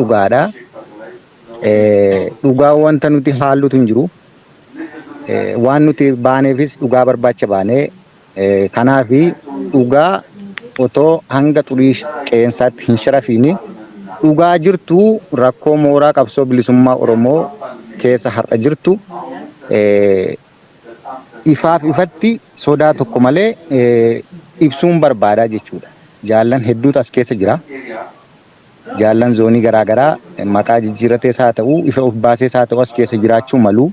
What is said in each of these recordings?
dhugaadha. Dhugaa wanta nuti haallutu hin jiru. Waan nuti baaneefis dhugaa barbaacha baanee kanaafi dhugaa otoo hanga xurii qeensaatti hin sharafiini dhugaa jirtu rakkoo mooraa qabsoo bilisummaa Oromoo keessa har'a jirtu ifaaf ifatti sodaa tokko malee ibsuun barbaadaa jechuudha. Jaallan hedduutu as keessa jira. Jaallan zoonii garaagaraa maqaa jijjiiratees haa ta'u ifa of baasees haa ta'u as keessa jiraachuu malu.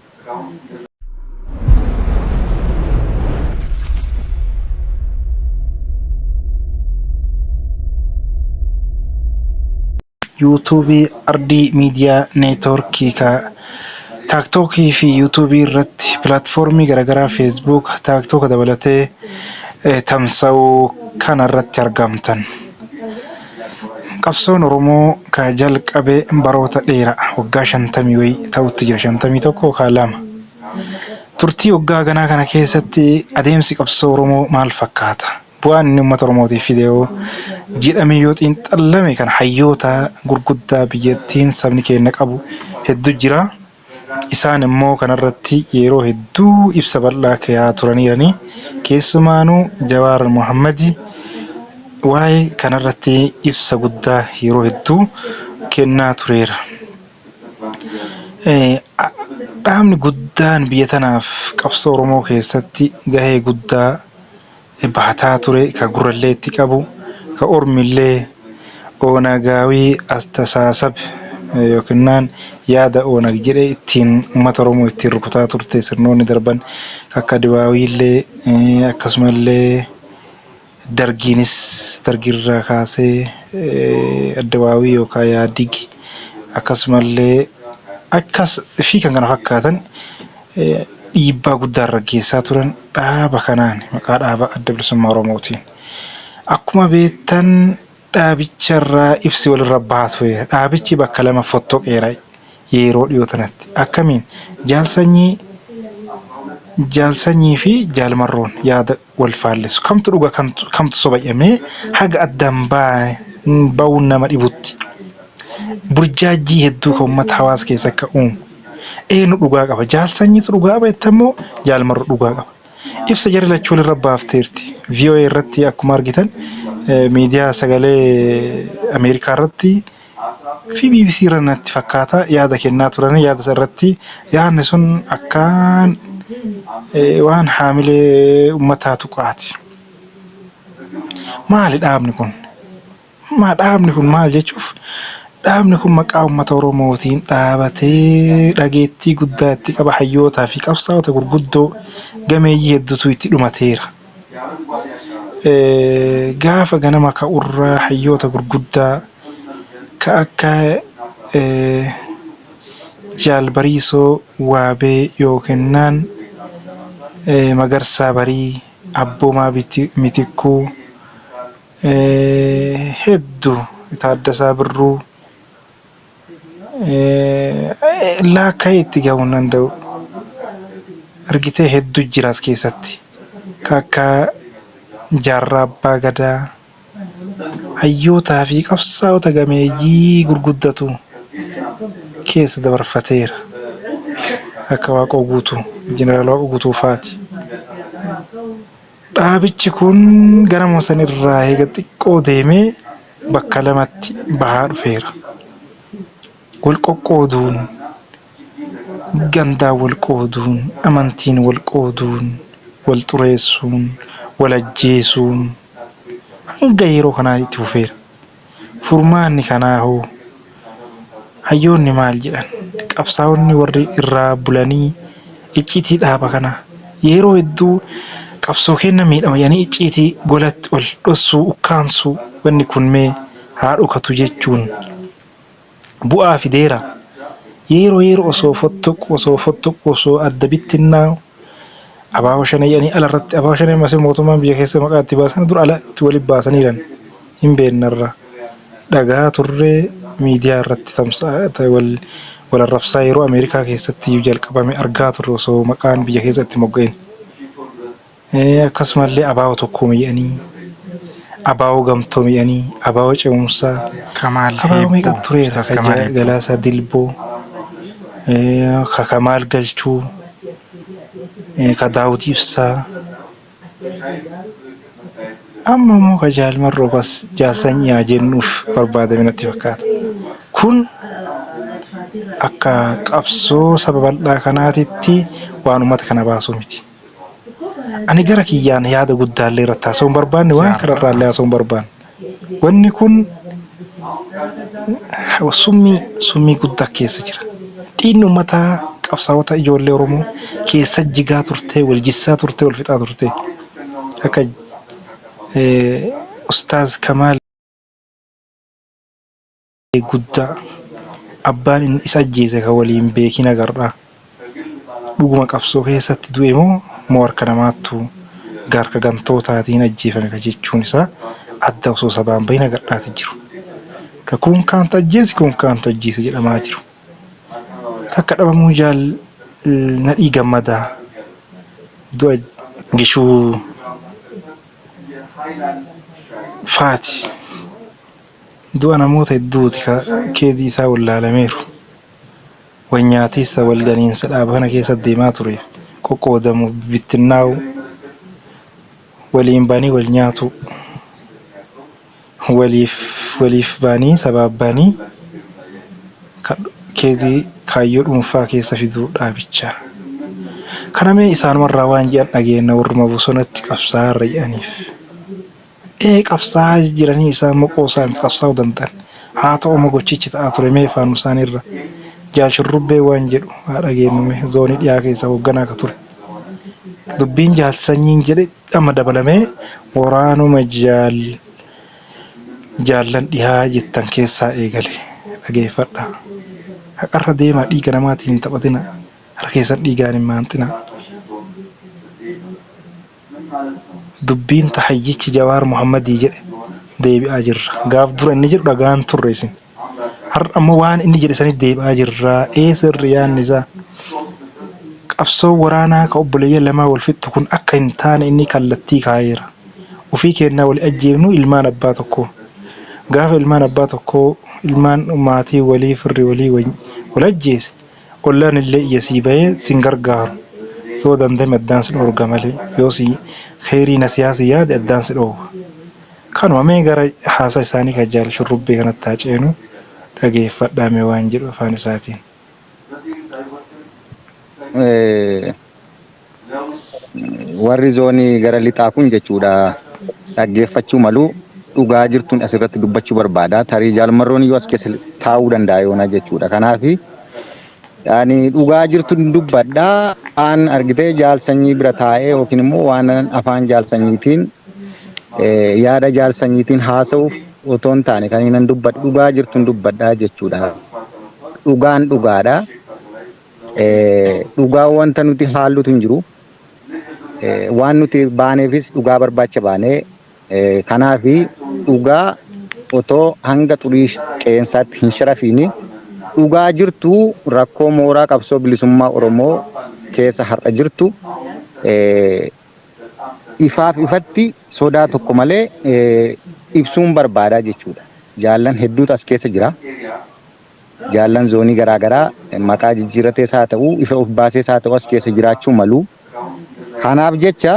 yuutuubii ardii miidiyaa neetwoorkii taaktokii fi yuutuubii irratti pilaatfoormii garaagaraa feesbuuk taaktoka dabalatee tamsa'uu kana irratti argamtan. Qabsoon Oromoo ka jalqabee baroota dheeraa waggaa 50 wayii ta'utti jira 51 ka 2. Turtii waggaa ganaa kana keessatti adeemsi qabsoo Oromoo maal fakkaata? Bu'aan inni uummata Oromootiif fidee jedhamee yoo xiinxallame kan hayyoota gurguddaa biyyattiin sabni keenya qabu hedduu jira. Isaan immoo kanarratti yeroo hedduu ibsa bal'aa kaayaa turaniirani. Keessumaanuu Jawaar Mohammad waa'ee kanarratti ibsa guddaa yeroo hedduu kennaa tureera. Dhaabni guddaan biyya tanaaf qabsoo Oromoo keessatti gahee guddaa bahataa ture ka gurrallee itti qabu ka ormillee oonagaawii astasaasab yookiin yaada oonag jedhee ittiin uummata Oromoo ittiin rukutaa turte sirnoonni darban akka dibaawiillee akkasumallee dargiirraa kaasee addawaawii yookaan yaadig akkasumallee akkas fi kan kana fakkaatan dhiibbaa guddaa gaggeessaa turan dhaaba kanaan maqaa dhaaba adda bilisummaa Oromootiin. Akkuma beektan dhaabicharraa ibsi walirra baatu dhaabichi bakka lama fottoqeera yeroo dhiyoo tanatti. Akkamiin jaalsanyii fi jaalmarroon yaada wal faalleessu. Kamtu dhuga kamtu soba jedhamee haga addaan bahuun nama dhibutti. Burjaajii hedduu kan uummata hawaasa keessa akka uumu. Eenyu dhugaa qaba? Jaalsanyiitu dhugaa qaba jettamoo jaalmarru dhugaa qaba? Ibsa jara lachuu walirra baafteerti. VOA irratti akkuma argitan miidiyaa sagalee Ameerikaa irratti fi BBC irra natti fakkaata yaada kennaa turan. Yaada irratti yaadni sun akkaan waan haamilee uummataa tuqaati. Maali dhaabni kun? Dhaabni kun maal jechuuf? Dhaabni kun maqaa uummata Oromootiin dhaabatee dhageettii guddaa itti qaba. Hayyootaa fi qabsaa'ota gurguddoo gameeyyii hedduutu itti dhumateera. Gaafa ganama ka'urraa hayyoota gurguddaa ka akka Jaalbariisoo Waabee yookiin Magarsaa Barii, Abboomaa Mitikkuu hedduu Taaddasaa Birruu laakkaa'ee itti gahuu hin danda'u. Argitee hedduu jira as keessatti. Akka Jaarraa Abbaa Gadaa hayyootaa fi qabsaa'ota gameeyyii gurguddatu keessa dabarfateera. Akka Waaqoo Guutuu, Jeneraal Waaqoo Guutuu faati. Dhaabichi kun gara moosan irraa eega xiqqoo deemee bakka lamatti bahaa dhufeera. Wal qoqqooduun, gandaan wal qooduun, amantiin wal qooduun, wal xureessuun, wal ajjeesuun hanga yeroo kanaa itti fufeera. Furmaanni kanaa hoo hayyoonni maal jedhan? Qabsaa'onni warri irraa bulanii icciitii dhaaba kana yeroo hedduu qabsoo kenna miidhama yaanii icciitii golatti ol dhossuu ukkaamsuu wanni kun mee haa dhokatu jechuun bu'aa fideera. Yeroo osoo fottoqu osoo adda bittinnaa'u abaaboo shanayyanii alarratti abaaboo shanayyaa masii mootummaan biyya keessa maqaa itti baasan dura alatti waliin baasaniiran hin beennarra dhagaa turree miidiyaa irratti tamsa'a wal arrabsaa yeroo Ameerikaa keessatti jalqabame argaa turre osoo maqaan biyya keessatti mogga'een. Akkasumallee abaaboo tokko mi'anii abaa'oo gamtoomiyanii, abaa'oo ce'umsaa, Kamaal abaa'oo meeqa Hebboo, tureera Ustaas Kamaal Hebboo. Galaasaa Dilboo, ka Kamaal Galchuu, ka Daawud Ibsaa, amma immoo ka Jaalmarroo bas jaalsanyii haa jennuuf barbaadame natti fakkaata. Kun akka qabsoo saba bal'aa kanaatitti waan uummata kana baasuu miti. Ani gara kiyyaan yaada guddaallee irratti haasa'uu hin barbaanne, waan kanarraallee haasa'uu hin barbaanne. Wanni kun summii guddaa keessa jira. Dhiigni uummataa qabsaa'ota ijoollee Oromoo keessa jigaa turtee, wal jissaa turtee, wal fixaa turtee. Akka Ustaaz Kamaal guddaa abbaan inni isa ajjeese kan waliin beekin agarraa. Dhuguma qabsoo keessatti du'e moo harka namaattu harka gantootaatiin ajjeefame ka jechuun isaa adda osoo sabaan bahin agadhaati jiru. Ka kun kaantu ajjeese, kun kaantu ajjeese jedhamaa jiru. Akka dhabamuu nadhii gammadaa du'a Gishuu Faati. Du'a namoota hedduuti keedii isaa wallaalameeru. Wanyaatiisa walganiinsa dhaaba kana keessa deemaa ture. Qoqqoodamu, bittinnaa'u, waliin banii wal nyaatu, waliif banii sabaaf banii keedii kaayyoo dhuunfaa keessa fiduu dhaabichaa. Kana mee isaanumarraa waan jedhan dhageenya warruma bosonatti qabsaa'aa irra jedhaniif. Qabsaa'aa jiranii isaan moqoo isaa miti qabsaa'uu danda'an. Haa ta'u amma gochichi ta'aa ture mee faanuma isaaniirra. Jaal Shurrubbee waan jedhu haa dhageenyume zoonii dhiyaa keessa hoogganaa akka ture. Dubbiin jaalsanyiin jedhe amma dabalamee waraanuma jaallan dhihaa jettan keessaa eegale dhageeffadha. Haqarra deemaa dhiiga namaatiin hin taphatina. Harka keessan dhiigaan hin maanxina. Dubbiin tahayyichi Jawaar Muhammadii jedhe deebi'aa jirra. Gaaf dura inni jedhu dhagaan turre isin. Har'a ammoo waan inni jedhe sanitti deebi'aa jirra. Sirri yaadni isaa qabsoo waraanaa ka obboleeyyan lamaa wal fixxu kun akka hin taane inni kallattii kaa'eera. Ufii kennaa wali ajjeefnu ilmaan abbaa tokkoo. Gaafa ilmaan abbaa tokkoo ilmaan maatii walii firri walii wal ajjeese ollaan illee iyya sii bahee sin gargaaru. Yoo dandame addaan si dhoorga malee yoo kheyrii na siyaasii yaade addaan si dhoowwa. Kanuma mee gara haasa isaanii kan Jaal Shurrubbee kanatti haa ceenu dhageeffadhaame waan jedhu afaan isaatiin. Warri zoonii gara lixaa kun jechuudha dhaggeeffachuu malu dhugaa jirtuun asirratti dubbachuu barbaada. Tarii Jaalmarroon iyyuu as keessa taa'uu danda'a yoona jechuudha. Kanaafi ani dhugaa jirtuun dubbadhaa waan argitee jaalsanyii bira taa'ee yookiin immoo waan afaan jaalsanyiitiin yaada jaalsanyiitiin haasa'uuf otoo hin taane kan inni dubbadhu dhugaa jirtuun dubbadhaa jechuudha. Dhugaan dhugaadha. Dhugaa wanta nuti haallutu hin jiru. Waan nuti baaneefis dhugaa barbaacha baanee kanaafi dhugaa otoo hanga xurii qeensaatti hin sharafiini. Dhugaa jirtu rakkoo mooraa qabsoo bilisummaa Oromoo keessa har'a jirtu ifaaf ifatti sodaa tokko malee ibsuun barbaadaa jechuudha. Jaallan hedduutu as keessa jira. Jaallan zoonii garaagaraa maqaa jijjiiratees haa ta'u ifa of baasees haa ta'u as keessa jiraachuu malu. Kanaaf jecha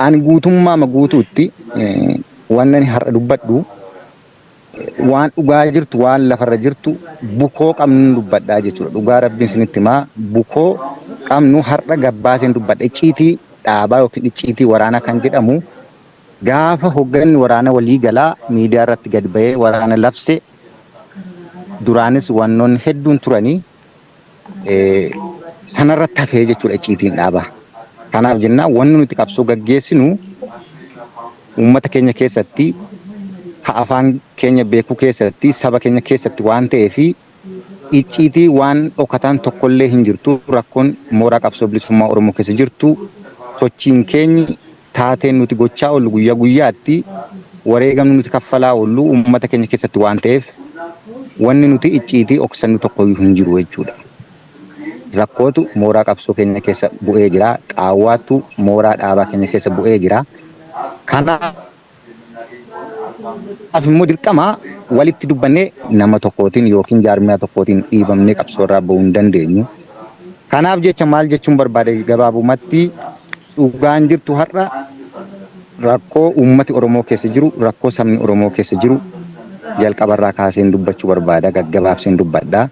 ani guutummaa guutuutti waan har'a dubbadhu waan dhugaa jirtu waan lafarra jirtu bukoo qabnu dubbadhaa jechuudha. Dhugaa rabbiin isinitti himaa bukoo qabnu har'a gabbaaseen dubbadha. Icciitii dhaabaa yookiin icciitii waraanaa kan jedhamu gaafa hoogganni waraana walii galaa miidiyaa irratti gad bahee waraana labse duraanis wannoonni hedduun turanii sanarratti hafee jechuudha icciitiin dhaabaa. Kanaaf jennaan wanni nuti qabsoo gaggeessinu uummata keenya keessatti afaan keenya beekuu keessatti saba keenya keessatti waan ta'eef icciitii waan dhokataan tokkollee hin jirtu. Rakkoon mooraa qabsoo bilisummaa Oromoo keessa jirtu sochiin keenyi taateen nuti gochaa oollu guyyaa guyyaatti wareegamni nuti kaffalaa oollu uummata keenya keessatti waan ta'eef wanni nuti icciitii dhoksannu tokkoyyuu hin jiru jechuudha. Rakkootu mooraa qabsoo keenya keessa bu'ee jira. Qaawwaatu mooraa dhaabaa keenya keessa bu'ee jira. Kanaaf Afimmoo dirqama walitti dubbannee nama tokkootiin yookiin jaarmiyaa tokkootiin dhiibamnee qabsoorraa bahuu hin dandeenyu. Kanaaf jecha maal jechuun barbaade gabaabumatti dhugaan jirtu har'a rakkoo uummati Oromoo keessa jiru, rakkoo sabni Oromoo keessa jiru jalqabarraa kaaseen dubbachuu barbaada, gaggabaabseen dubbadha.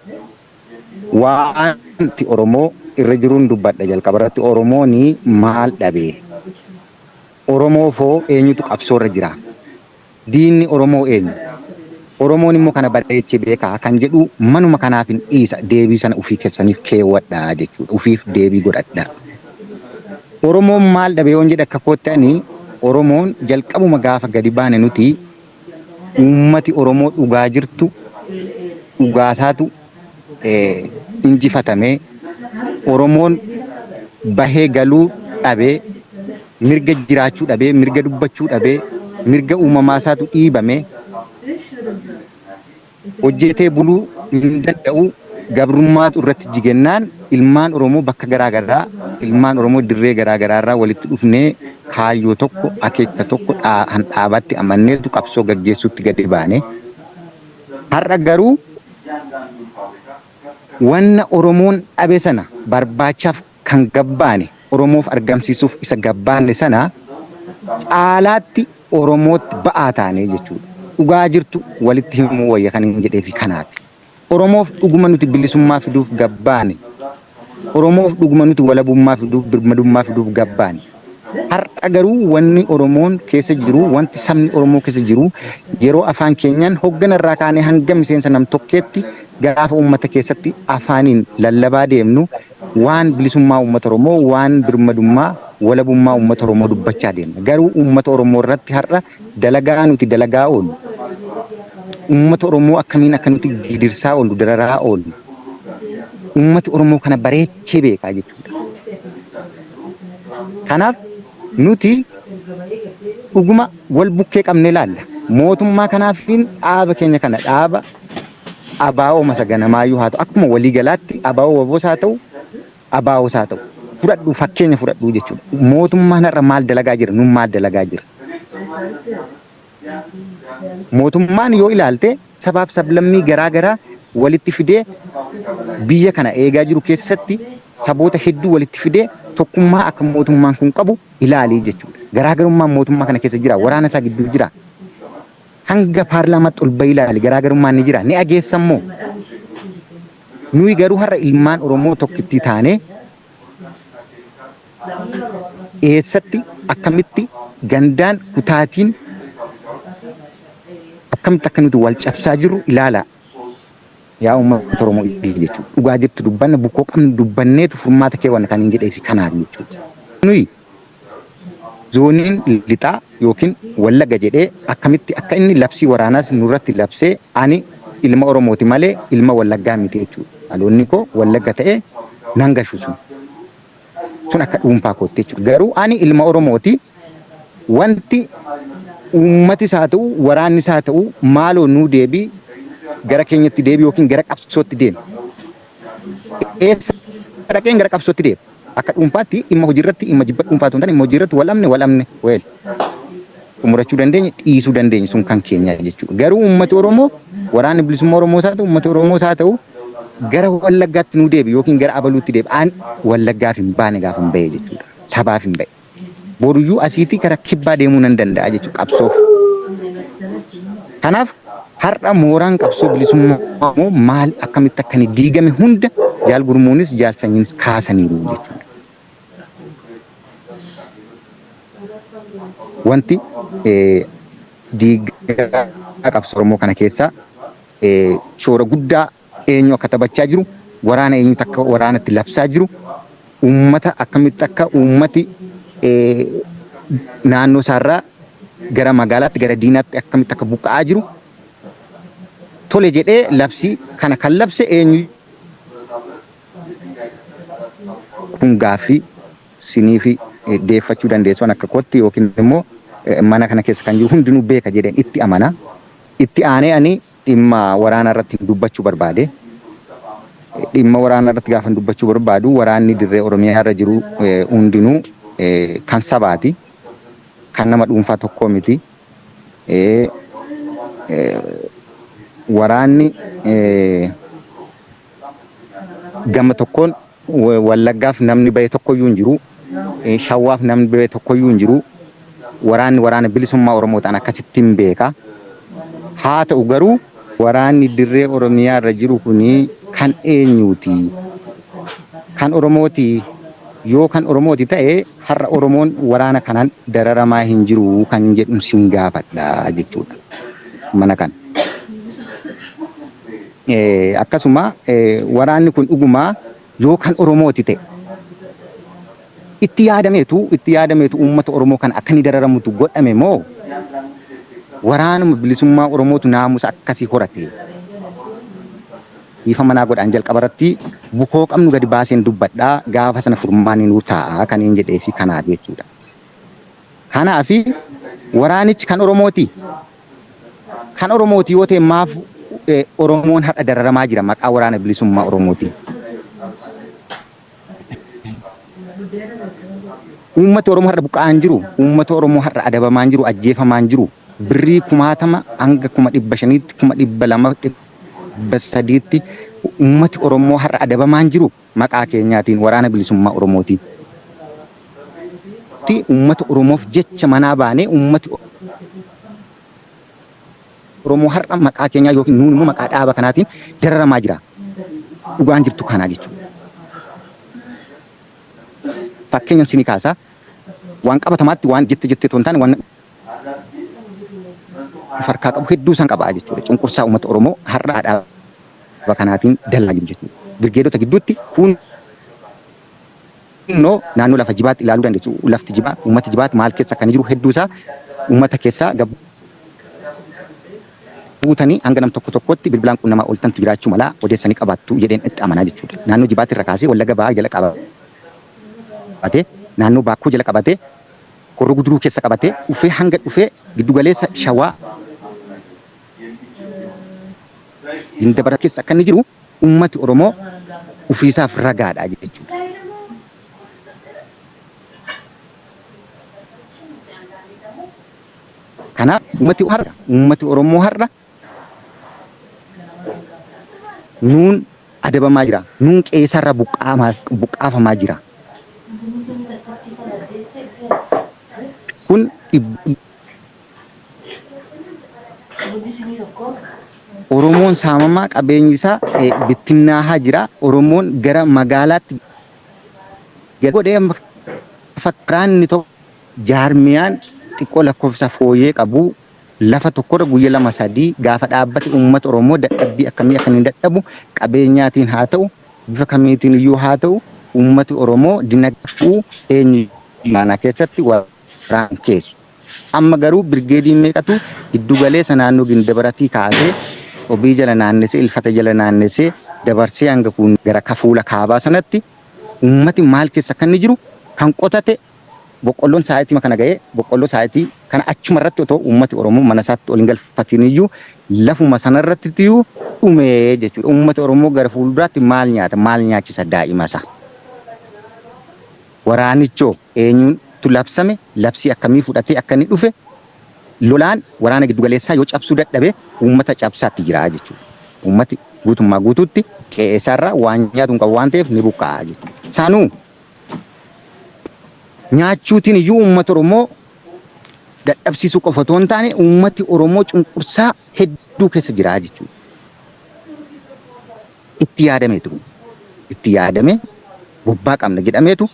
Waanti Oromoo irra jiruun dubbadha jalqabarratti Oromooni maal dhabee? Oromoofoo eenyutu qabsoorra jira? Diinni Oromoo eenyu? Oromoon immoo kana bareechee beekaa kan jedhu manuma kanaaf hin dhiisa deebii sana ofii keessaniif keewwadhaa jechuudha. Ofiif deebii godhadhaa. Oromoon maal dhabee yoon jedhe akka koottanii Oromoon jalqabuma gaafa gadi baane nuti uummati Oromoo dhugaa jirtu dhugaasaatu injifatamee Oromoon bahee galuu dhabee mirga jiraachuu dhabee mirga dubbachuu dhabee mirga uumamaa isaatu dhiibame hojjetee buluu hin danda'u gabrummaatu irratti jigennaan ilmaan Oromoo bakka garaagaraa ilmaan Oromoo dirree garaagaraarraa walitti dhufnee kaayyoo tokko akeeka tokko dhaabatti amanneetu qabsoo gaggeessuutti gadi baane. Har'a garuu wanna Oromoon dhabe sana barbaachaaf kan gabbaane Oromoof argamsiisuuf isa gabbaanne sana caalaatti Oromootti ba'aa taanee jechuudha. Dhugaa jirtu walitti himuu wayya kan hin jedheefi kanaati. Oromoof dhuguma nuti bilisummaa fiduuf gabbaane. Oromoof dhuguma nuti walabummaa fiduuf birmadummaa fiduuf gabbaane. Har'a garuu wanni Oromoon keessa jiru, wanti sabni Oromoo keessa jiru yeroo afaan keenyaan hoogganarraa kaanee hanga miseensa nam tokkeetti gaafa uummata keessatti afaaniin lallabaa deemnu waan bilisummaa uummata Oromoo, waan birmadummaa walabummaa uummata Oromoo dubbachaa deemna. Garuu uummata Oromoo irratti har'a dalagaa nuti dalagaa oollu. Uummata Oromoo akkamiin akka nuti gidirsaa oollu, dararaa oollu. Uummati Oromoo kana bareechee beekaa jechuudha. Kanaaf nuti dhuguma wal bukkee qabnee ilaalla. Mootummaa kanaafin dhaaba keenya kana dhaaba abaa'oo masa ganamaayyuu haa ta'u akkuma waliigalaatti abaa'oo waboos haa ta'u abaa'oos haa ta'u fudhadhu fakkeenya fudhadhu jechuudha. Mootummaan har'a maal dalagaa jira? Nun maal dalagaa jira? Mootummaan yoo ilaalte sabaaf sablammii garaa garaa walitti fidee biyya kana eegaa jiru keessatti saboota hedduu walitti fidee tokkummaa akka mootummaan kun qabu ilaalii jechuudha. Garaagarummaan mootummaa kana keessa jira. Waraana isaa gidduu jira. Hanga paarlaamaatti ol bahee ilaali garaagarummaan ni jira. Ni ageessammoo. Nuyi garuu har'a ilmaan Oromoo tokkitti taanee eessatti akkamitti gandaan kutaatiin akkamitti akka nuti wal cabsaa jirru ilaala. Yaa uummata Oromoo jechuudha. Dhugaa jirtu dubbanna bukkoo qabnu dubbanneetu furmaata keewwanna kan hin jedhee fi kanaaf jechuudha. Nuyi zooniin lixaa yookiin Wallaga jedhee akkamitti akka inni labsii waraanaas nurratti labsee ani ilma Oromooti malee ilma Wallaggaa miti jechuudha. Dhaloonni koo Wallagga ta'ee nan gashu sun. Sun akka dhuunfaa kootti jechuudha. Garuu ani ilma Oromooti wanti uummatis haa ta'u waraannis haa ta'u maaloo nuu deebii gara keenyatti deebi yookiin gara qabsootti deema. Eessa dhaqeen gara qabsootti deema. Akka dhuunfaatti dhimma hojiirratti dhimma jibba dhuunfaatu hin taane dhimma hojiirratti walamne weel xumurachuu dandeenya dhiisuu dandeenya sun kan keenya jechuudha. Garuu uummati Oromoo waraanni bilisummaa Oromoos haa ta'u uummati Oromoos haa ta'u gara Wallaggaatti nuu deebi yookiin gara Abaluutti deebi. Aan Wallaggaaf hin baane gaafa hin bahe jechuudha. Sabaaf hin bahe. Boruyyuu asiitii gara kibbaa deemuu nan danda'a jechuudha qabsoof. Kanaaf har'a mooraan qabsoo bilisummaa maal akkamitti akka inni diigame hunda jaal gurmuunis jaal sanyiinis kaasaniiru jechuudha. Wanti diigaa qabsoo Oromoo kana keessaa shoora guddaa eenyu akka taphachaa jiru, waraana eenyutu akka waraanatti labsaa jiru, uummata akkamitti akka uummati naannoo isaarraa gara magaalaatti gara diinaatti akkamitti akka buqqa'aa jiru. Tole jedhee labsii kana kan labse eenyu kun gaaffii sinii fi deeffachuu dandeessuun akka kootti yookiin immoo mana kana keessa kan jiru hundinuu beeka jedheen itti amana. Itti aanee ani dhimma waraana irratti dubbachuu barbaade. Dhimma waraana irratti gaafa dubbachuu barbaadu waraanni dirree Oromiyaa irra jiru hundinuu kan sabaati. Kan nama dhuunfaa tokkoo miti. waraanni gama tokkoon Wallaggaaf namni bahe tokkoyyuu hin jiru. Shawwaaf namni bahe tokkoyyuu hin jiru. Waraanni waraana bilisummaa Oromoo ta'an akkasittiin beeka. Haa ta'u garuu waraanni dirree Oromiyaa irra jiru kuni kan eenyuuti? Kan Oromooti. Yoo kan Oromooti ta'e har'a Oromoon waraana kanaan dararamaa hin jiru kan jedhu sin gaafadha jechuudha. Mana kana. Akkasuma waraanni kun dhugumaa yoo kan Oromooti ta'e itti yaadameetu uummata Oromoo kan akka inni dararamutu godhame moo waraanuma bilisummaa Oromootu naamusa akkasii horate ifa manaa godhaan jalqabarratti bukoo qabnu gadi baaseen dubbadhaa gaafa sana furmaanii nuu ta'a kan hin jedhee fi kanaaf jechuudha. Kanaafi waraanichi kan Oromooti. Kan Oromooti yoo ta'e maaf Oromoon har'a dararamaa jira maqaa waraana bilisummaa Oromooti. Uummata Oromoo har'a buqqa'aan jiru, uummata Oromoo har'a adabamaan jiru, ajjeefamaan jiru. Birrii 1000 hanga 500tti 200 300tti uummati Oromoo har'a adabamaan jiru maqaa keenyaatiin waraana bilisummaa Oromooti. Uummata Oromoof jecha manaa baanee uummati Oromoo har'a maqaa keenyaa yookiin nuun immoo maqaa dhaaba kanaatiin dararamaa jira. Dhugaan jirtu kanaa jechuudha. Fakkeenya isinii kaasaa waan qabatamaatti waan jettee toon taane waan farkaa qabu hedduu san qabaa jechuudha. Cunqursaa uummata Oromoo har'a dhaaba kanaatiin dallaa jiru jechuudha. Birgeedota gidduutti kun naannoo lafa jibaatti ilaaluu dandeessu. Lafti jibaa uummata jibaatti maal keessa kan jiru hedduu isaa uummata keessaa buutanii hanga nam tokkotti bilbilaan qunnamaa ooltantu jiraachuu mala odeessanii qabaattu jedheen itti amanaa jechuudha. Naannoo jibaatti irra kaasee Wallagga Bahaa jala qabatee naannoo Baakkoo jala qabatee Horroo Guduruu keessa qabatee dhufee hanga dhufee giddugaleessa Shawaa Gindabara keessa akka inni jiru uummati Oromoo ofiisaaf ragaadha jechuudha. Kanaaf uummati Oromoo har'a nuun adabamaa jira. Nuun qeesarra buqqaafamaa jira. Kun Oromoon saamamaa qabeenyi isaa bittinnaahaa jira. Oromoon gara magaalaatti godhee fakkaraan inni tokko jaarmiyaan xiqqoo lakkoofsa fooyyee qabu lafa tokkorra guyyaa 2-3 gaafa dhaabbate uummata Oromoo dadhabbii akkamii akka inni dadhabu qabeenyaatiin haa ta'u bifa kamiitiin iyyuu haa ta'u uummati Oromoo dinagdee eenyu keessatti waraan keessu. Amma garuu birgeediin meeqatu giddugaleessa naannoo Gindabaratii kaasee obii jala naannessee ilfata jala naannessee dabarsee hanga kun gara kafuula kaabaa sanatti uummati maal keessa kan inni jiru kan qotate boqqolloon sa'aatii kana ga'ee boqqolloo sa'aatii kana achuma irratti otoo uummati Oromoo mana isaatti ol hin galfatiin iyyuu lafuma sanarratti iyyuu dhumee jechuudha. Uummati Oromoo gara fuulduraatti maal nyaata maal nyaachisa daa'ima isaa. Waraanichoo eenyutu labsame labsii akkamii fudhatee akka inni dhufe lolaan waraana giddugaleessaa yoo cabsuu dadhabe uummata cabsaatti jira jechuudha. Uummati guutummaa guutuutti qe'eessarraa waan nyaatu hin qabu waan ta'eef ni buqqa'a jechuudha. Saanuu nyaachuutiin iyyuu uummata Oromoo dadhabsiisuu qofa otoo hin taane uummati Oromoo cunqursaa hedduu keessa jira jechuudha. Itti yaadame gubbaa qabna jedhameetu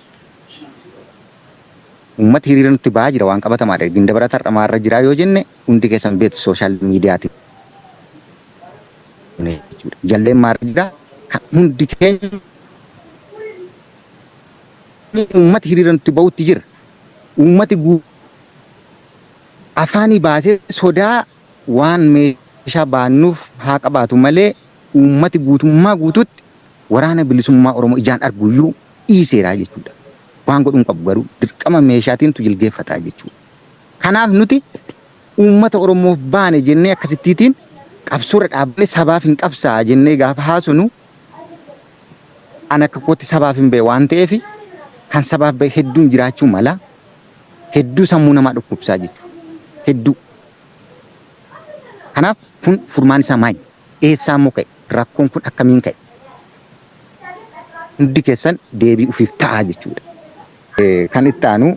uummati hiriira nutti ba'aa jira waan qabatamaadha. Gindabara tarramaarra jira yoo jenne hundi keessan beektu sooshaal miidiyaatiin. Jalleen maarra jira kan hundi keenya uummati hiriira nutti ba'utti jira. Uummati afaanii baasee sodaa waan meeshaa baannuuf haa qabaatu malee uummati guutummaa guututti waraana bilisummaa Oromoo ijaan arguyyuu dhiiseera jechuudha. Waan godhuun qabu garuu dirqama meeshaatiin jilgeeffataa jechuudha. Kanaaf nuti uummata Oromoof baane jennee akkasittiin qabsoorra dhaabbanee sabaaf hin qabsaa jennee gaafa haasofnu ana akka kootti sabaaf hin ba'e waan ta'eef kan sabaaf ba'e hedduun jiraachuu mala hedduu sammuu namaa dhukkubsaa jechuudha. Hedduu. Kanaaf kun furmaan isaa maali? Eessaa immoo ka'e? Rakkoon kun akkamiin ka'e? Hundi keessan deebii ofiif ta'aa jechuudha. Kan itti aanu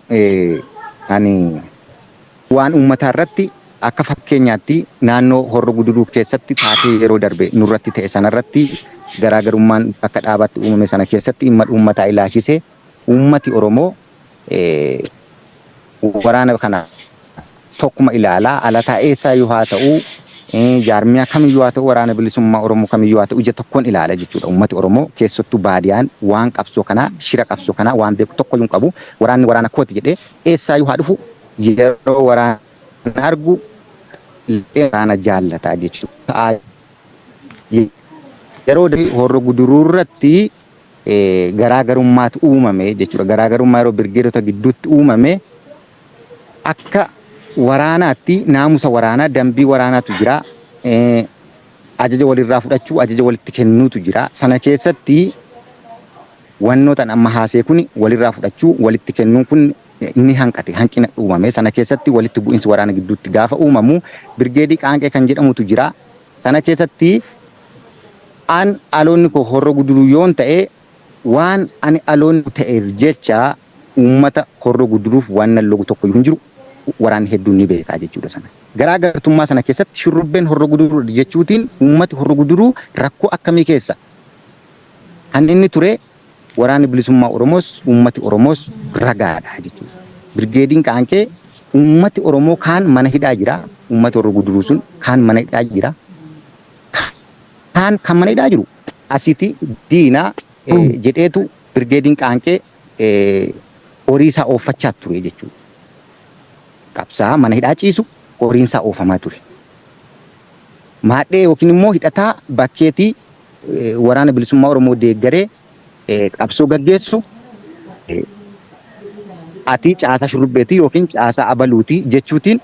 ani waan uummataa irratti akka fakkeenyaatti naannoo Horroo Guduruu keessatti taatee yeroo darbe nurratti ta'e sanarratti garaagarummaan akka dhaabaatti uumame sana keessatti dhimma uummataa ilaalchisee uummati Oromoo waraana kana tokkuma ilaalaa alataa eessaa yoo haa ta'u jaarmiyaa kamiyyuu haa ta'u waraana bilisummaa Oromoo kamiyyuu haa ta'u ija tokkoon ilaala jechuudha. Uummati Oromoo keessattuu baadiyaan waan qabsoo kanaa shira qabsoo kanaa waan beeku tokkoyyuu hin qabu. Waraanni waraana kooti jedhee eessaa yoo haa dhufu yeroo waraana argu waraana jaallataa jechuudha. Yeroo Horroo Guduruu irratti garaagarummaatu uumame jechuudha. Garaagarummaa yeroo birgeedota gidduutti uumame akka waraanaatti naamusa waraanaa dambii waraanaatu jira. Ajaja walirraa fudhachuu ajaja walitti kennuutu jira. Sana keessatti wannootaan amma haasee kun walirraa fudhachuu walitti kennuun kun inni hanqina uumame. Sana keessatti walitti bu'iinsi waraana gidduutti gaafa uumamu birgeedii qaanqee kan jedhamutu jira. Sana keessatti an aloonni koo Horroo Guduruu yoon ta'e waan ani aloonni ta'eef jecha uummata Horroo Guduruuf waan nan logu tokko hin jiru. Waraanni hedduun ni beekaa jechuudha sana. Garaagartummaa sana keessatti shurrubbeen Horroo Guduruu jechuutiin uummati Horroo Guduruu rakkoo akkamii keessa kan inni ture waraanni bilisummaa Oromoos uummati Oromoos ragaadha jechuudha. Birgeediin qaanqee uummati Oromoo kaan mana hidhaa jira. Uummati Horroo Guduruu sun kaan mana hidhaa jira. Kan mana hidhaa jiru asitti diinaa jedheetu birgeediin qaanqee horii isaa ooffachaa ture jechuudha. Qabsaa mana hidhaa ciisu horiin isaa oofamaa ture. Maadhee yookiin immoo hidhataa bakkeetii waraana bilisummaa Oromoo deeggaree qabsoo gaggeessu ati caasaa shurrubbeetii yookiin caasaa abaluutii jechuutiin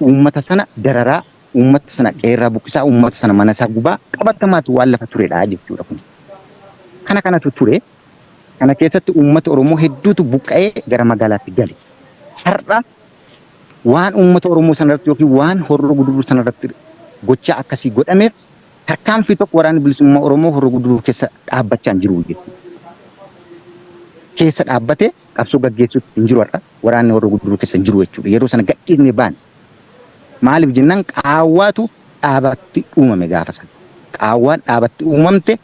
uummata sana dararaa uummata sana qeerraa buqqisaa uummata sana mana isaa gubaa qabatamaatu waan lafa turedha jechuudha kun. Kanatu ture. Kana keessatti uummata Oromoo hedduutu buqqa'ee gara magaalaatti gale. Har'a waan uummata Oromoo sanarratti yookiin waan Horroo Guduruu sanarratti gochaa akkasii godhameef tarkaanfii tokko waraanni bilisummaa Oromoo Horroo Guduruu keessa dhaabbachaa hin jiru jechuudha. Keessa dhaabbatee qabsoo gaggeessuutti hin jiru har'a waraanni Horroo Guduruu keessa hin jiru jechuudha. Yeroo sana gadhiifnee baane. Maaliif jennaan qaawwaatu dhaabatti uumame gaafa sana. Qaawwaan dhaabatti uumamte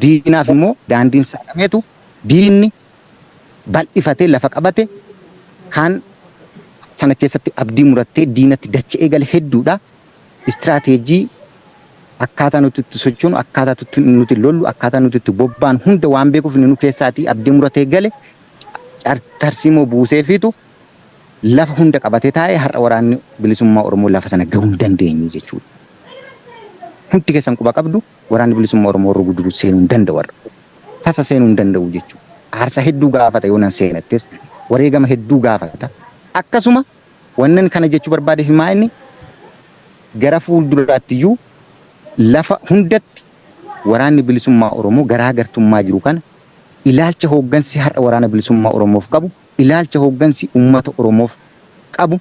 diinaaf immoo daandiin saaqameetu diinni bal'ifatee lafa qabate kan sana keessatti abdii murattee diinatti dacha'ee gale hedduudha. Istiraateejii akkaataa nuti itti sochoonu akkaataa nuti lollu akkaataa nuti itti bobbaan hunda waan beekuuf nu keessaatii abdii muratee gale tarsiimoo buusee fiitu lafa hunda qabatee taa'ee har'a waraanni bilisummaa Oromoo lafa sana gahuu hin dandeenye jechuudha. Hundi keessan quba qabdu waraanni bilisummaa Oromoo Horroo Guduruu seenuu hin danda'u har'a. Tasa seenuu hin danda'u jechuudha. Aarsaa hedduu gaafata yoo nan seenattes wareegama hedduu gaafata. Akkasuma wannan kana jechuu barbaade himaa inni gara fuulduraattiyyuu lafa hundatti waraanni bilisummaa Oromoo garaagartummaa jiru kana ilaalcha hooggansi har'a waraana bilisummaa Oromoof qabu ilaalcha hooggansi uummata Oromoof qabu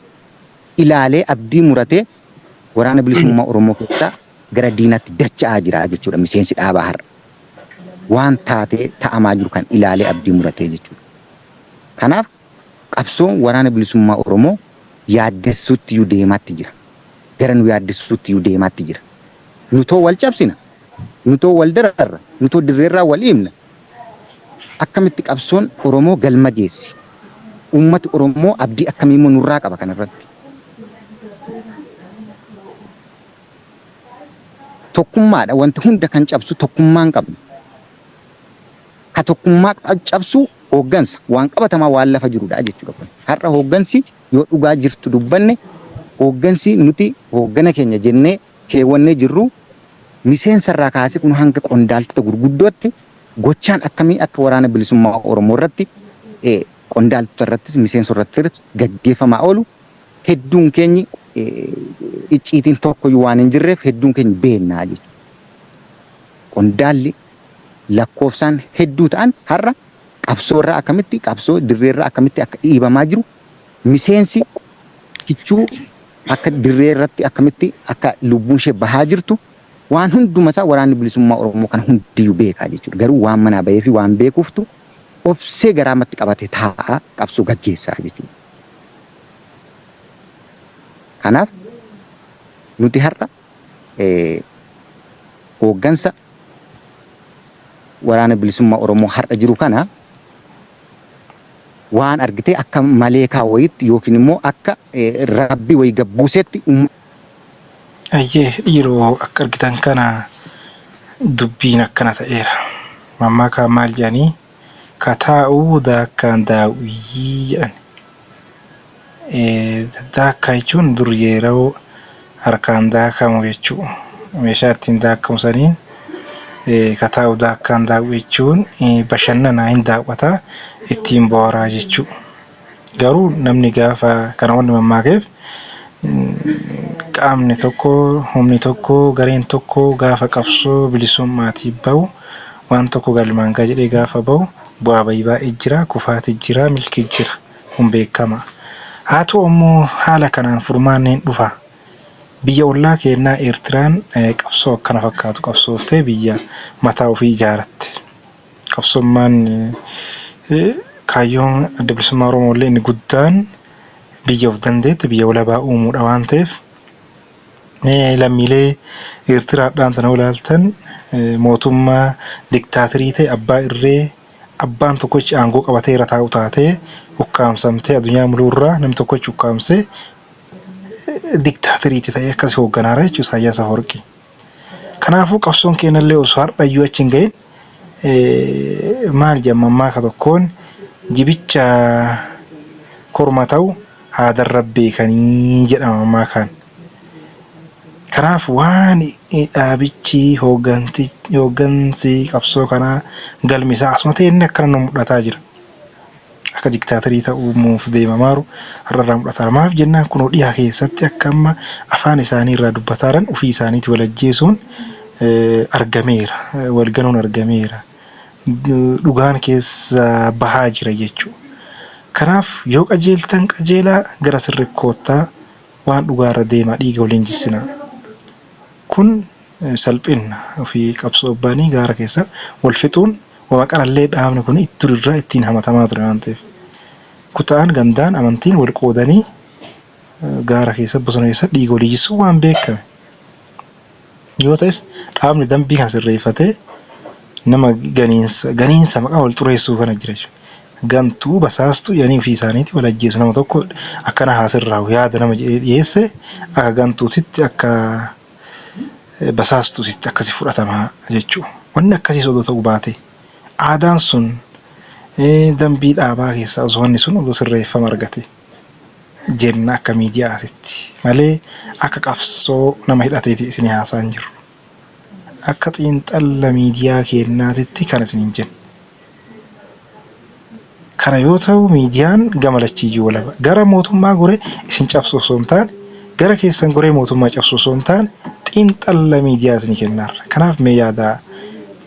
ilaalee abdii muratee waraana bilisummaa Oromoo keessaa gara diinaatti dacha'aa jira jechuudha. Miseensi dhaabaa har'a waan taatee ta'amaa jiru kan ilaalee abdii muratee jechuudha. Kanaaf qabsoon waraana bilisummaa Oromoo yaaddessuutti iyyuu deemaatti jira. Gara nu yaaddessuutti iyyuu deemaatti jira. Nutoo wal cabsina. Nutoo wal dararra. Nutoo dirreerraa wal himna. Akkamitti qabsoon Oromoo galma geessi. Uummati Oromoo abdii akkamiimmoo nurraa qaba kanarratti. Tokkummaadha wanti hunda kan cabsu tokkummaan qabna. Ka tokkummaa cabsu hooggansa waan qabatamaa waan lafa jirudha jechuudha. Har'a hooggansi yoo dhugaa jirtu dubbanne hooggansi nuti hooggana keenya jennee keewwannee jirru miseensarraa kaasee kun hanga qondaaltota gurguddootti gochaan akkamii akka waraana bilisummaa Oromoo irratti qondaaltota irrattis miseensa irrattis gaggeeffamaa oolu hedduun keenya icciitiin tokko waan hin jirreef hedduun keenya beennaa jechuudha. Qondaalli lakkoofsaan hedduu ta'an har'a qabsoo irraa akkamitti qabsoo dirree irraa akkamitti akka dhiibamaa jiru miseensi kichuu akka dirree irratti akkamitti akka lubbuun ishee bahaa jirtu waan hundumasaa waraanni bilisummaa Oromoo kana hundiyyuu beekaa jechuudha. Garuu waan manaa bahee fi waan beekuuftu obsee garaamatti qabatee taa'aa qabsoo gaggeessaa jechuudha. Kanaaf nuti har'a hooggansa waraana bilisummaa Oromoo har'a jiru kana waan argitee akka maleekaa wayitti yookiin immoo akka rabbi wayi gabbuusetti Ayyee dhiiroo akka argitan kana dubbiin akkana ta'eera. Mammaakaa maal jedhanii kataa'uu daakkaan daawwii jedhan. Daakkaa jechuun dur yeroo harkaan daakamu jechuu meeshaa ittiin daakamu saniin kataa'uu daakkaan daawwii jechuun bashannanaa hin daawwataa ittiin booraa jechuu. Garuu namni gaafa kana wanni mammaakeef qaamni tokko humni tokko gareen tokko gaafa qabsoo bilisummaatiif bahu waan tokko galmaan gaa jedhee gaafa bahu bu'aa bayii baay'ee jira, kufaati jira, milkii jira, kun beekama. Haa ta'u immoo haala kanaan furmaanni hin dhufa. Biyya ollaa keenyaa Eertiraan qabsoo akkana fakkaatu qabsooftee biyya mataa ofii ijaaratte. Qabsoomaan kaayyoon adda bilisummaa Oromoo illee inni guddaan biyya of dandeette biyya walabaa uumuudha waan ta'eef lammiilee Eertiraadhaan tana ilaaltan mootummaa diktaatirii ta'e abbaa irree abbaan tokkochi aangoo qabatee irra taa'u taatee ukkaamsamtee addunyaa muluurraa namni tokkochi ukkaamsee diktaatiriitti ta'ee akkasii hoogganaara jechuudha Isaayyaas Afwerqii. Kanaafuu qabsoon keenyallee osoo har'ayyuu achi hin gahin maal jedhama mammaaka tokkoon jibicha korma ta'u haadarra beekanii jedhama mammaakaan. Kanaaf waan dhaabichi hooggansi qabsoo kanaa galmisaa asuma ta'e inni akkana nu mul'ataa jira. Akka diktaatirii ta'uuf deemamaaru har'arraa mul'ata. Maaf jennaan kunoo dhiyaa keessatti akka amma afaan isaanii irraa dubbataaran ofii isaaniitti wal ajjeesuun argameera. Walganuun argameera. Dhugaan keessa bahaa jira jechuudha. Kanaaf yoo qajeeltan qajeelaa gara sirrikkoottaa waan dhugaarra deemaa dhiiga waliin jissinaa. Kun salphina ofii qabsoo obbaanii gaara keessa wal fixuun waaqarallee dhaabni kun durirraa ittiin hamatamaa ture waan ta'eef. Kutaan gandaan amantiin wal qoodanii gaara keessa bosona keessa dhiiga walii jissuu waan beekame. Yoo ta'es dhaabni dambii kan sirreeffatee nama ganiinsa maqaa wal xureessuu kana jira jechuudha. Gantuu basaastu yaanii ofii isaaniitti wal ajjeesu nama tokko akkana haasirraa yaada nama dhiyeesse akka gantuutitti akka basaastuutitti akkasi fudhatamaa jechuudha. Wanni akkasii odoo ta'uu baate aadaan sun dambii dhaabaa keessaa osoo wanni sun odoo sirreeffama argate jenna akka miidiyaatitti malee akka qabsoo nama hidhateeti isin haasaan jiru. Akka xiinxalla miidiyaa keenyaatitti kan isin hin jennu. Kana yoo ta'u miidiyaan gamalachiiyyuu walaba gara mootummaa goree isin cabsu osoo hin taane gara keessan goree mootummaa cabsu osoo hin taane xiinxalla miidiyaa isin kennaarra. Kanaaf mee yaada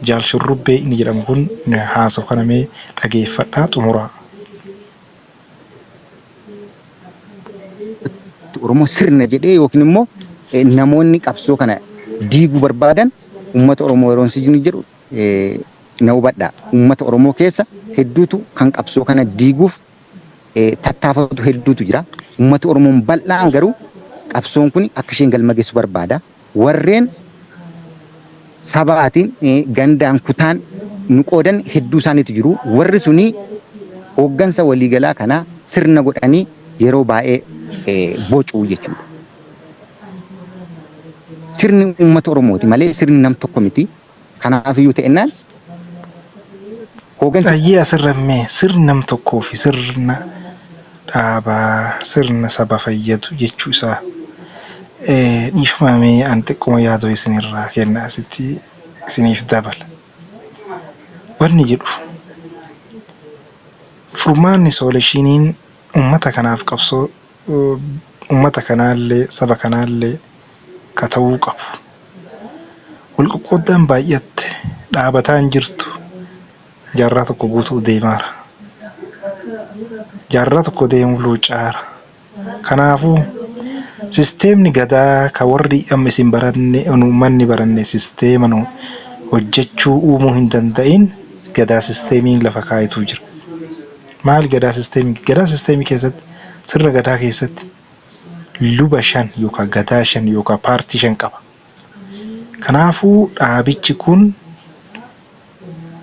jaal shurrubbee inni jedhamu kun haasawu kana mee dhageeffadhaa xumuraa. Oromoo sirna jedhee yookiin immoo namoonni qabsoo kana diiguu barbaadan uummata Oromoo yeroo inni jedhu na hubadhaa. Uummata Oromoo keessa hedduutu kan qabsoo kana diiguuf tattaafatu hedduutu jira. Uummata Oromoon bal'aan garuu qabsoon kun akka isheen galma geessu barbaada. Warreen sabaatiin gandaan kutaan nu qoodan hedduu isaaniitu jiru. Warri suni hooggansa waliigalaa kanaa sirna godhanii yeroo baay'ee bocuu jechuudha. Sirni uummata Oromooti malee sirni nam tokko miti. Kanaaf iyyuu ta'ennaan Ayyee asirrammee sirni nam tokkoo fi sirna dhaabaa sirna saba fayyadu jechuu isaa dhiifamee an xiqquma yaadoo isinirraa kenna asitti isiniif dabala. Wanni jedhu furmaanni soolishiiniin uummata kanaaf qabsoo uummata kanaallee saba kanaallee ka ta'uu qabu. Walqoqqooddaan baay'atte dhaabataan jirtu. Jaarraa tokko guutuu deemaara. Jaarraa tokko deemuu luucaara. Kanaafuu Sisteemni gadaa ka warri amma isin baranne manni baranne sisteema nu hojjechuu uumuu hin danda'in gadaa sisteemiin lafa kaa'itu jira. Maal gadaa sisteemii? Gadaa sisteemii keessatti sirna gadaa keessatti luba 5 yookaan gadaa 5 yookaan paartii 5 qaba. Kanaafuu dhaabichi kun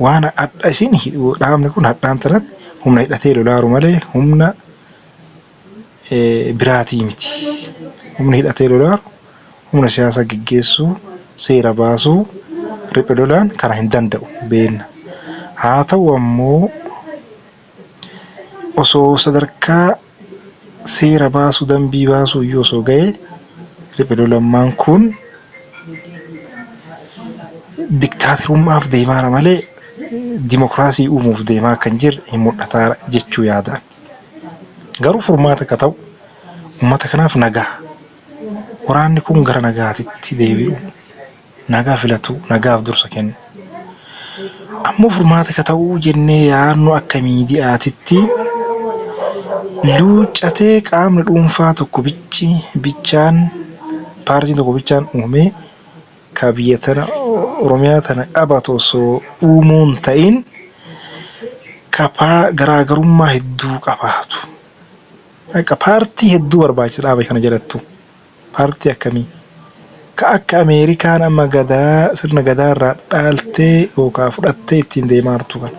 waan adda isin dhaabni kun hadhaan tanatti humna hidhatee lolaaru malee humna biraatii miti. Humni hidhatee lolaaru humna siyaasaa gaggeessuu, seera baasuu, riphee lolaan kana hin danda'u beekna. Haa ta'u ammoo osoo sadarkaa seera baasuu dambii baasuu iyyuu osoo ga'e riphee lolammaan kun diktaatirummaaf deemaa malee dimokiraasii uumuuf deemaa kan jirre hin mul'ataa jechuu yaadaan. Garuu furmaata akka ta'u uummata kanaaf nagaa. Waraanni kun gara nagaatitti deebi'u, nagaa filatu, nagaaf dursa kennu. Ammoo furmaata akka ta'u jennee yaadnu akka miidiyaatitti luuccatee qaamni dhuunfaa tokko bichaan paartiin tokko bichaan uumee ka biyya tana Oromiyaa tana qabatu osoo uumuun ta'in kapaa garaagarummaa hedduu qabaatu. Akka paartii hedduu barbaachisa dhaaba kana jalattu. Paartii akkamii? Ka akka Ameerikaan amma gadaa sirna gadaa irraa dhaaltee yookaan fudhattee ittiin deemaa jirtu kan.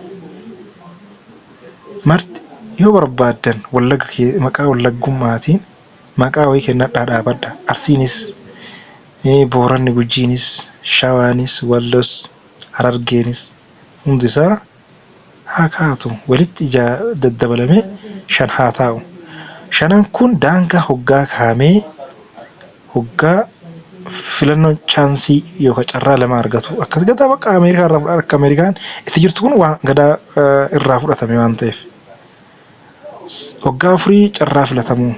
Marti yoo barbaadan maqaa wallaggummaatiin maqaa wayii kennadhaa dhaabadha. Arsiinis, Booranni, Gujiinis, Shawaanis, Wallos, Harargeenis hundisaa haa kaatu walitti daddabalamee 5 haa taa'u. 5 kun daangaa hoggaa kaamee hoggaa filannoon chaansii yookaan carraa lama argatu. Akkas gadaa bakka Ameerikaa irraa fudhatan akka Ameerikaan itti jirtu kun waan gadaa irraa fudhatame waan ta'eef. Hoggaa 4 carraa filatamu.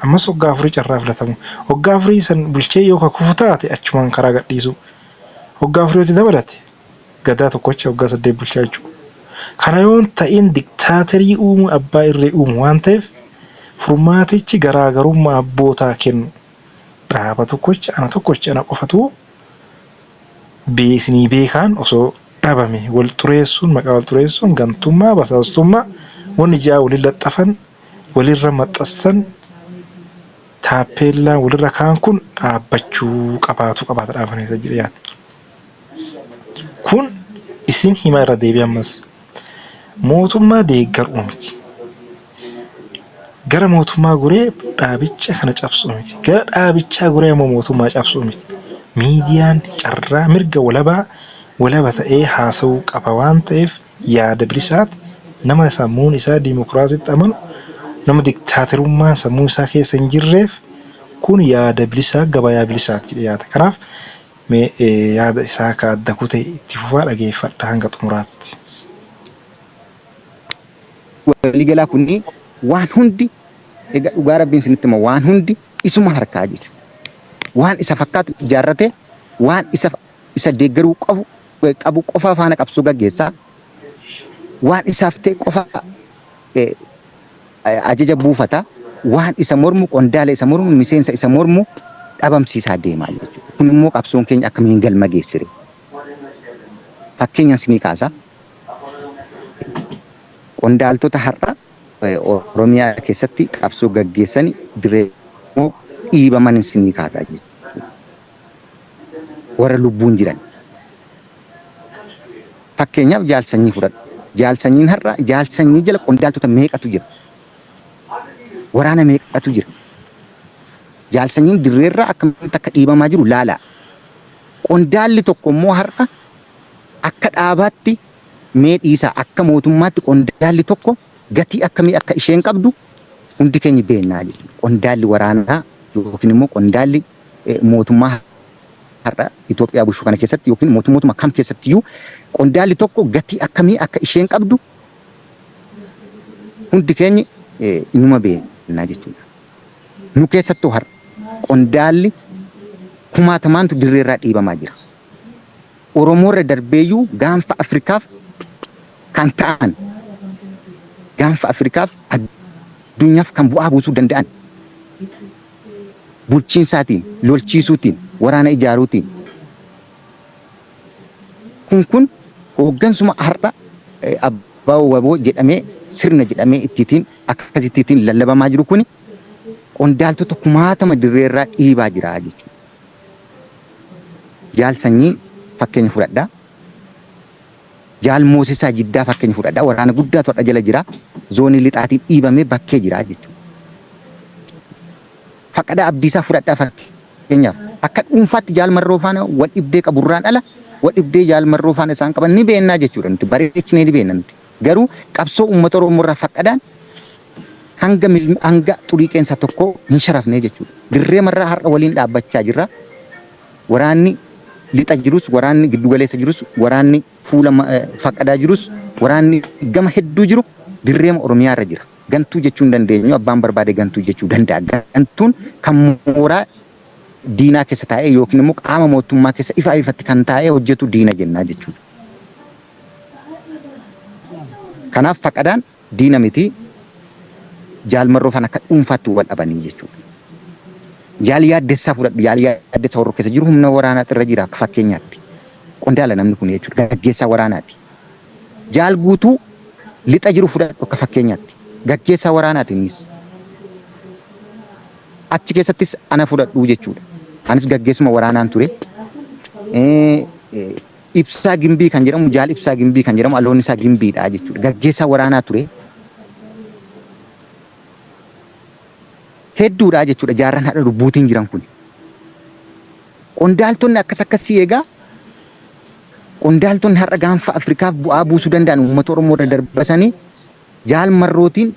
Ammas hoggaa 4 carraa filatamu. Hoggaa 4 san bulchee yookaan kufu taate achumaan karaa gadhiisu. Hoggaa 4 dabalate gadaa tokkocha hoggaa 8 bulchaa jechuudha. Kana yoon ta'in diktaatarii uumu abbaa irree uumu waan ta'eef furmaatichi garaagarummaa abbootaa kennu. Dhaaba tokkocha ana qofatu beeknii beekaan osoo dhabame wal xureessuun maqaa wal xureessuun gantummaa basaastummaa wanni ja'a waliin laxxafan walirra maxxansan taappeellaa walirra kaan kun dhaabbachuu qabaata dhaabanii isa jedhayaan. Kun isin hima irra deebi'e ammas mootummaa deeggaruu miti. Gara mootummaa guree dhaabicha kana cabsuu miti. Gara dhaabichaa guree ammoo mootummaa cabsuu miti. Miidiyaan carraa mirga walaba ta'ee haasa'uu qaba waan ta'eef yaada bilisaati nama sammuun isaa dimokiraasiitti amanu nama diktaatirummaan sammuu isaa keessa hin jirreef kun yaada bilisaa gabayaa bilisaatti dhiyaata. Kanaaf yaada isaa ka adda kutee itti fufaa dhageeffadha hanga xumuraatti. Waliigalaa kunni waan hundi egaa dhugaa rabbiin isinitti hima waan hundi isuma harkaa jira. Waan isa fakkaatu ijaarrate waan isa deeggaruu qabu qofa faana qabsoo gaggeessaa waan isaaf ta'e qofa ajaja buufata waan isa mormu qondaala isa mormu miseensa isa mormu dhabamsiisaa deemaa jechuudha. Kun immoo qabsoon keenya akkamiin galma geessire. Fakkeenyaan isinii kaasa qondaaltota har'a Oromiyaa keessatti qabsoo gaggeessanii diree dhiibaman isinii kaasaa jechuudha. Warra lubbuun jiran. Fakkeenyaaf jaalsanyii fudhadhu. Jaalsanyiin har'a jaalsanyii jala qondaaltota meeqatu jira? Waraana meeqatu jira? Jaalsanyiin dirreerraa akkamitti akka dhiibamaa jiru laala. Qondaalli tokko immoo har'a akka dhaabaatti mee dhiisaa akka mootummaatti qondaalli tokko gatii akkamii akka isheen qabdu hundi keenya beeknaa jechuudha. Qondaalli waraanaa yookiin immoo qondaalli mootummaa har'a Itoophiyaa bulchuu kana keessatti yookiin mootummootuma kam keessatti iyyuu qondaalli tokko gatii akkamii akka isheen qabdu hundi keenya inuma beeknaa jechuudha. Nu keessattuu har'a qondaalli kumaatamaantu dirreerraa dhiibamaa jira. Oromoorra darbeeyyuu gaanfa Afrikaaf kan ta'an gaanfa Afrikaaf addunyaaf kan bu'aa buusuu danda'an bulchiinsaatiin, lolchiisuutiin, waraana ijaaruutiin. Kun hooggansuma har'a abbaa waboo jedhamee sirna jedhamee ittiin akkasittiin lallabamaa jiru kuni qondaaltota kumaatama dirreerraa dhiibaa jira jechuudha. Jaal Sanyii fakkeenya fudhadhaa. Jaal Moosisaa Jiddaa fakkeenya fudhadhaa. Waraana guddaatu har'a jala jira. Zoonii lixaatiin dhiibamee bakkee jira jechuudha. Faqadaa Abdiisaa fudhadhaa fakkeenyaaf akka dhuunfaatti Jaal Marroo faana wal dhibdee qaburraan ala wal dhibdee Jaal Marroo faana isaan qaban ni beennaa jechuudha. Nuti bareechinee ni beenna nuti. Garuu qabsoo uummata Oromoo irraa faqadaan hanga xurii qeensa tokko hin sharafnee jechuudha. Dirree marraa har'a waliin dhaabbachaa jirra. Waraanni lixa jirus, waraanni giddugaleessa jirus, waraanni fuula faqadaa jirus, waraanni gama hedduu jiru dirree Oromiyaa irra jira. Gantuu jechuu hin dandeenyu, abbaan barbaade gantuu jechuu danda'a. Gantuun kan mooraa diinaa keessa taa'ee yookiin immoo qaama mootummaa keessa ifa ifatti kan taa'ee hojjetu diina jennaa jechuudha. Kanaaf faqadaan diina miti. Jaal Marroo faana akka dhuunfaatti wal dhabanii jechuudha. Jaal Yaaddessaa fudhadhu. Jaal Yaaddessaa warra keessa jiru humna waraanaatti irra jira akka fakkeenyaatti. Qondaala namni kun jechuudha. Gaggeessaa waraanaati. Jaal Guutuu lixa jiru fudhadhu akka fakkeenyaatti. Gaggeessaa waraanaati innis. Achi keessattis ana fudhadhu jechuudha. Anis gaggeessuma waraanaan ture. Ibsaa Gimbii kan jedhamu Jaal Ibsaa Gimbii kan jedhamu aloon isaa Gimbiidha jechuudha. Gaggeessaa waraanaa ture. Hedduudha jechuudha jaarran haadha lubbuutiin jiran kun. Qondaaltonni akkasii egaa qondaaltonni har'a gaanfa Afrikaaf bu'aa buusuu danda'an uummata Oromoo irra darbasanii Jaal Marrootiin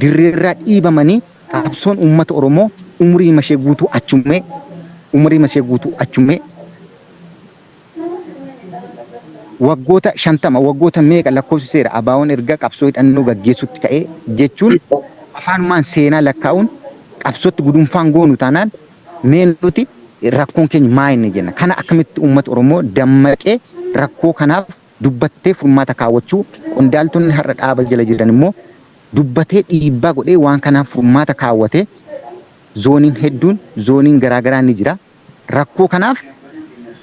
dirreerraa dhiibamanii qabsoon uummata Oromoo umurii mashee guutuu achumee waggoota 50 waggoota meeqa lakkoofsiseera abaawoon erga qabsoo hidhannoo gaggeessutti ka'ee jechuun afaanumaan seenaa lakkaa'uun qabsootti gudunfaan goonu taanaan mee nuti rakkoon keenya maayinni jenna. Kana akkamitti uummata Oromoo dammaqee rakkoo kanaaf dubbattee furmaata kaawwachuu qondaaltonni har'a dhaaba jala jiran immoo dubbatee dhiibbaa godhee waan kanaaf furmaata kaawwatee zooniin hedduun zooniin garaagaraa ni jira. Rakkoo kanaaf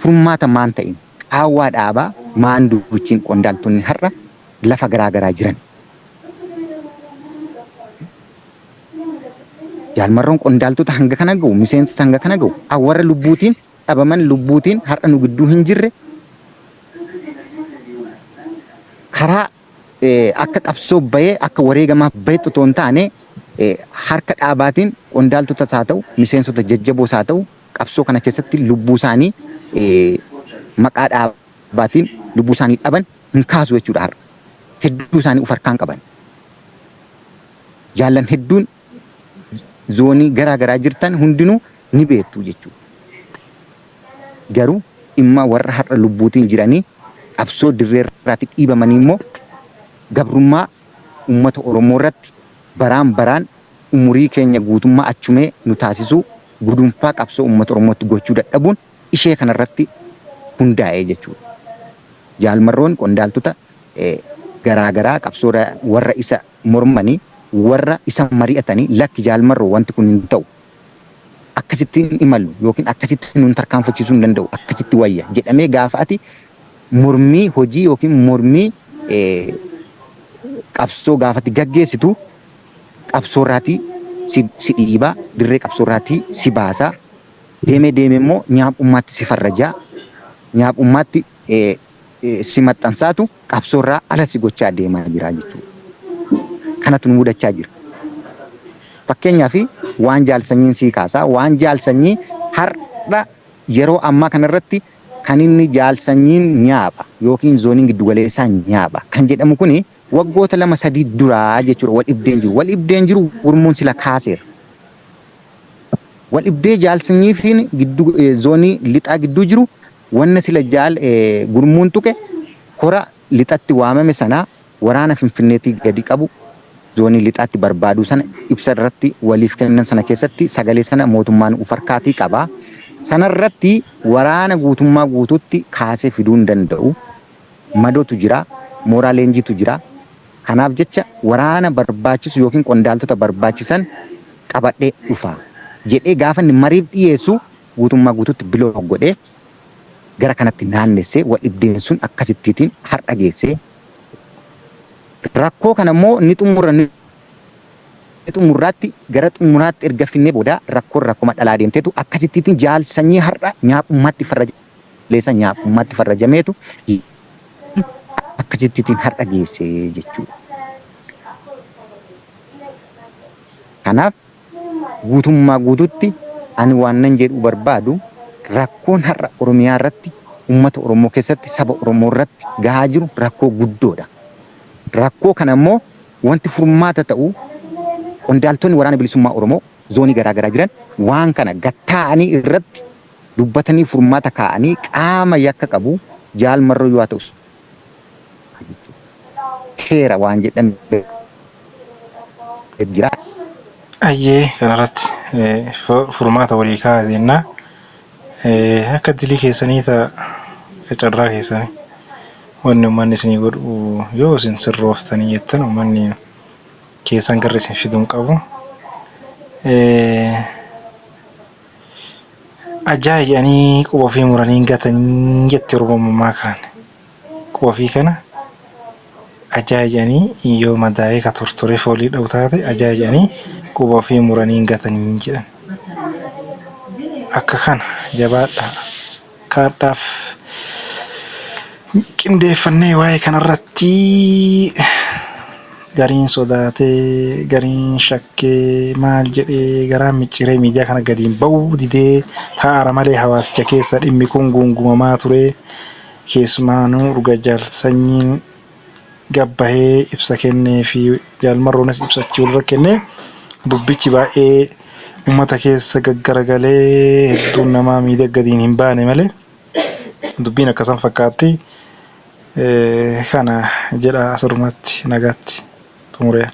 furmaata maan ta'in qaawwaa dhaabaa maan duuchiin qondaaltonni har'a lafa garaagaraa jiran. Jaal Marroon qondaaltota hanga kana ga'u, miseensa hanga kana ga'u, warra lubbuutiin dhabaman lubbuutiin har'a nu gidduu hin jirre karaa akka qabsoo bahee akka wareegamaaf bahee otoo hin taane harka dhaabaatiin qondaaltotas haa ta'u, miseensota jajjaboos haa ta'u, qabsoo kana keessatti lubbuu isaanii maqaa dhaabaatiin lubbuu isaanii dhaban hin kaasu jechuudha har'a. Hedduu isaanii uf harkaan qaban. Jaallan hedduun zoonii garaagaraa jirtan hundinuu ni beektu jechuudha. Garuu dhimma warra har'a lubbuutiin jiranii qabsoo dirreerraatti dhiibamanii immoo gabrummaa uummata Oromoo irratti baraan baraan umurii keenya guutummaa achumee nu taasisuu gudunfaa qabsoo uummata Oromootti gochuu dadhabuun ishee kanarratti hundaa'ee jechuudha. Jaal Marroon qondaaltota garaagaraa qabsoo warra isa mormanii warra isa mari'atanii lakki Jaal Marroo wanti kun hin ta'u akkasitti hin imalu yookiin akkasitti nuun tarkaanfachiisuu hin danda'u akkasitti wayya jedhamee gaafa ati mormii hojii yookiin mormii qabsoo gaafatti gaggeessitu qabsoorraatii si dhiibaa dirree qabsoorraatii si baasaa deemee immoo nyaaphummaatti si farrajaa nyaaphummaatti si maxxansaatu qabsoorraa ala si gochaa deemaa jira jechuudha. Kanatu nu mudachaa jira. Fakkeenyaaf waan Jaal Sanyiin sii kaasaa waan Jaal Sanyii har'a yeroo ammaa kanarratti kan inni Jaal Sanyiin nyaapha yookiin zooniin giddugaleessaa nyaapha kan jedhamu kuni waggoota 2-3 duraa jechuudha wal dhibdeen jiru. Wal dhibdeen jiru gurmuun sila kaaseera. Wal dhibdee Jaal Sanyii fi zoonii lixaa gidduu jiru wanna sila jaal gurmuun tuqe kora lixatti waamame sanaa waraana Finfinneetii gadi qabu zoonii lixaatti barbaaduu sana ibsa irratti waliif kennan sana keessatti sagalee sana mootummaan uf harkaatii qaba. Sanarratti waraana guutummaa guutuutti kaasee fiduu hin danda'u. Madootu jira, mooraa leenjiitu jira. Kanaaf jecha waraana barbaachisu yookiin qondaaltota barbaachisan qabadhee dhufa. jedhee gaafa inni mariif dhiyeessu guutummaa guutuutti biloo godhee gara kanatti naannessee wal dhibdeen sun akkasittiin har'a geessee rakkoo kana immoo ni xumurraatti gara xumuraatti erga finnee booda rakkuma dhalaa deemteetu akkasittiin jaal sanyii har'a nyaaphummatti farrajameetu akkasittiin har'a geesse jechuudha. Kanaaf guutummaa guututti ani waan nan jedhu barbaadu rakkoon har'a Oromiyaa irratti uummata Oromoo keessatti saba Oromoo irratti gahaa jiru rakkoo guddoodha. Rakkoo kana immoo wanti furmaata ta'u qondaaltonni waraana bilisummaa Oromoo zoonii garaagaraa jiran waan kana gattaa'anii irratti dubbatanii furmaata kaa'anii qaama yakka qabu jaal marroo yoo ta'us seera waan jedhan jira. Ayyee kanarratti furmaata walii kaa'aa jennaa akka dilii keessanii ta'a carraa keessanii wanni uummanni isinii godhu yoo isin sirrooftanii jettan uummanni keessan garri isin fiduun qabu. Ajaa'anii quba ofii muranii gatanii jetti Oromummaa kaan quba ofii kana ajaa'anii yoo madaa'ee ka tortoree foolii dha'u taate ajaa'anii quba ofii muranii gatanii jedhan. Akka kana jabaadhaa kaadhaaf qindeeffannee waa'ee kanarratti gariin sodaatee gariin shakkee maal jedhee garaan micciree miidiyaa kana gadiin ba'uu didee taa'ara malee hawaasicha keessa dhimmi kun gungumamaa ture. Keessumaanuu dhuga jaal sanyiin gabbahee ibsa kennee fi jaal marroonis ibsachii walirra kennee dubbichi baay'ee uummata keessa gaggaragalee hedduun namaa miidiyaa gadiin hin baane malee dubbiin akkasan fakkaatti. Kana jedha asirrumatti nagaatti xumuree.